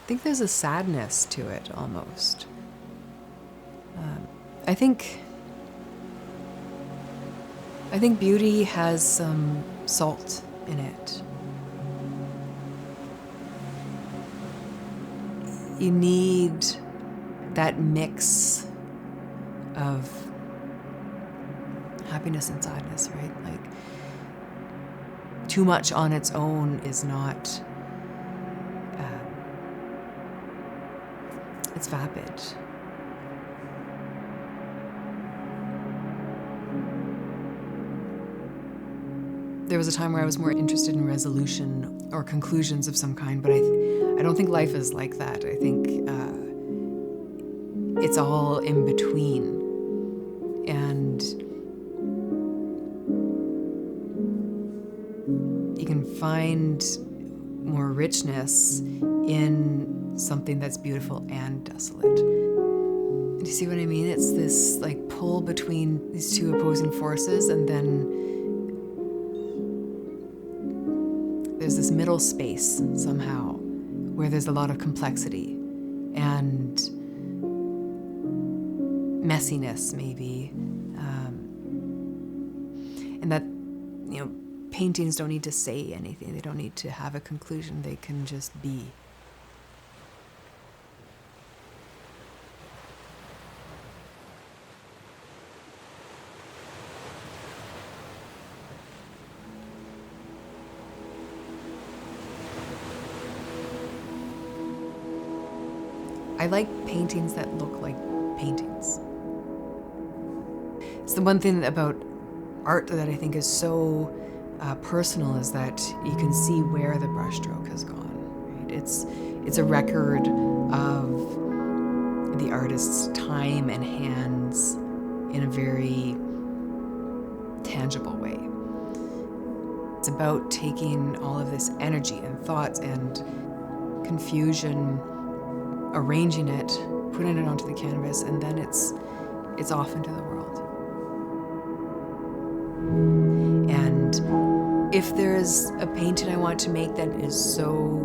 think there's a sadness to it almost. I think beauty has some salt in it. You need that mix of happiness and sadness, right? Like, too much on its own is not, it's vapid. There was a time where I was more interested in resolution or conclusions of some kind, but I don't think life is like that. I think it's all in between. And you can find more richness in something that's beautiful and desolate. Do you see what I mean? It's this like pull between these two opposing forces, and then there's this middle space somehow where there's a lot of complexity and messiness, maybe. And that, paintings don't need to say anything. They don't need to have a conclusion. They can just be. I like paintings that look like paintings. It's the one thing about art that I think is so personal, is that you can see where the brushstroke has gone. Right? It's a record of the artist's time and hands in a very tangible way. It's about taking all of this energy and thoughts and confusion, arranging it, putting it onto the canvas, and then it's off into the world. And if there's a painting I want to make that is so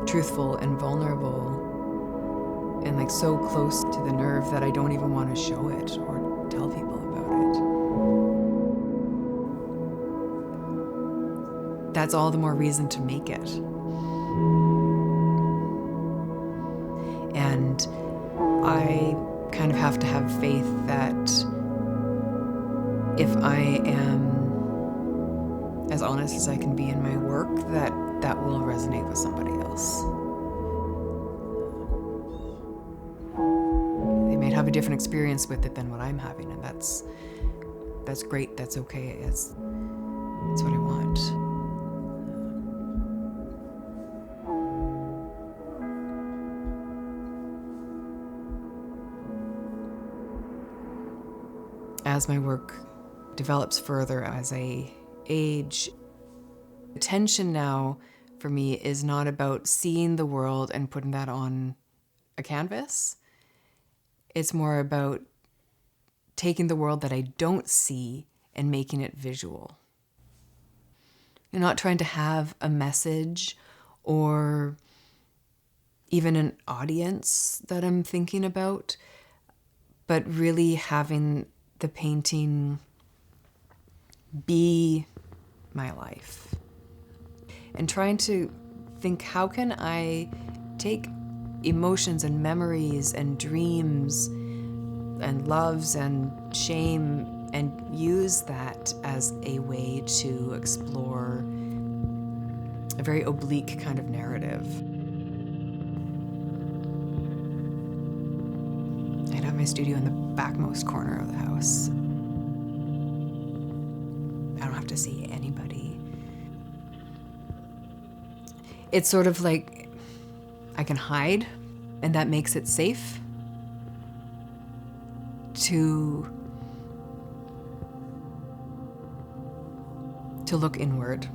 truthful and vulnerable and like so close to the nerve that I don't even want to show it or tell people about it, that's all the more reason to make it. And I kind of have to have faith that if I am as honest as I can be in my work, that will resonate with somebody else. They might have a different experience with it than what I'm having, and that's great, that's okay, it's what I want. As my work develops further, as I age, attention now for me is not about seeing the world and putting that on a canvas. It's more about taking the world that I don't see and making it visual. You're not trying to have a message or even an audience that I'm thinking about, but really having the painting be my life. And trying to think, how can I take emotions and memories and dreams and loves and shame and use that as a way to explore a very oblique kind of narrative. I'd have my studio in the backmost corner of the house. I don't have to see anybody. It's sort of like I can hide, and that makes it safe to look inward.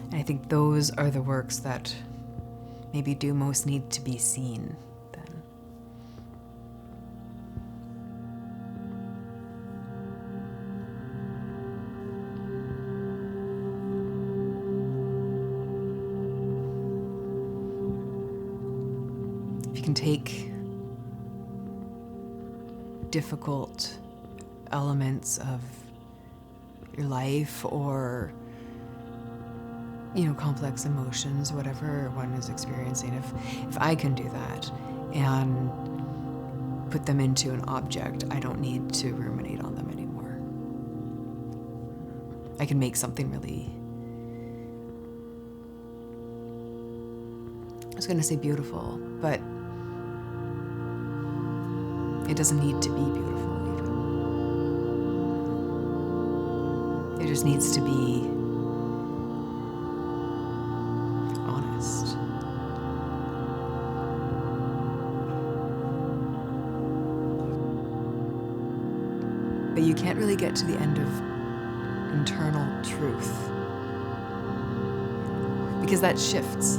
And I think those are the works that maybe do most need to be seen then. can take difficult elements of your life or, complex emotions, whatever one is experiencing. If I can do that and put them into an object, I don't need to ruminate on them anymore. I can make something really, I was going to say beautiful, but it doesn't need to be beautiful even. It just needs to be honest. But you can't really get to the end of internal truth because that shifts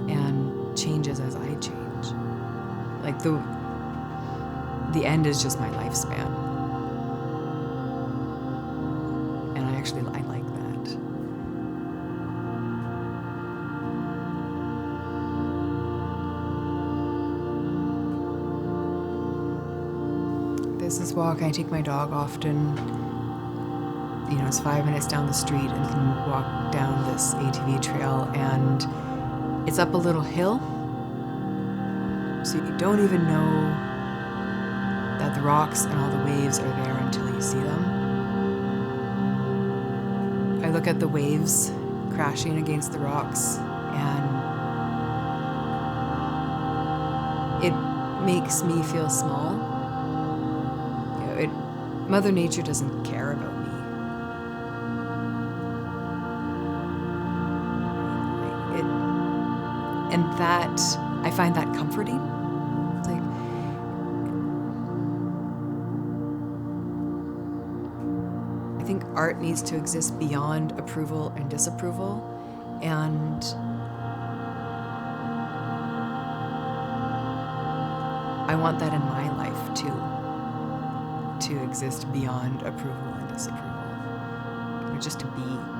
and changes as I change. Like the end is just my lifespan. And I like that. There's this walk, I take my dog often. It's 5 minutes down the street and can walk down this ATV trail, and it's up a little hill. So you don't even know that the rocks and all the waves are there until you see them. I look at the waves crashing against the rocks, and it makes me feel small. Mother Nature doesn't care about me. And that, I find that comforting. It's like, I think art needs to exist beyond approval and disapproval, and I want that in my life too, to exist beyond approval and disapproval, just to be.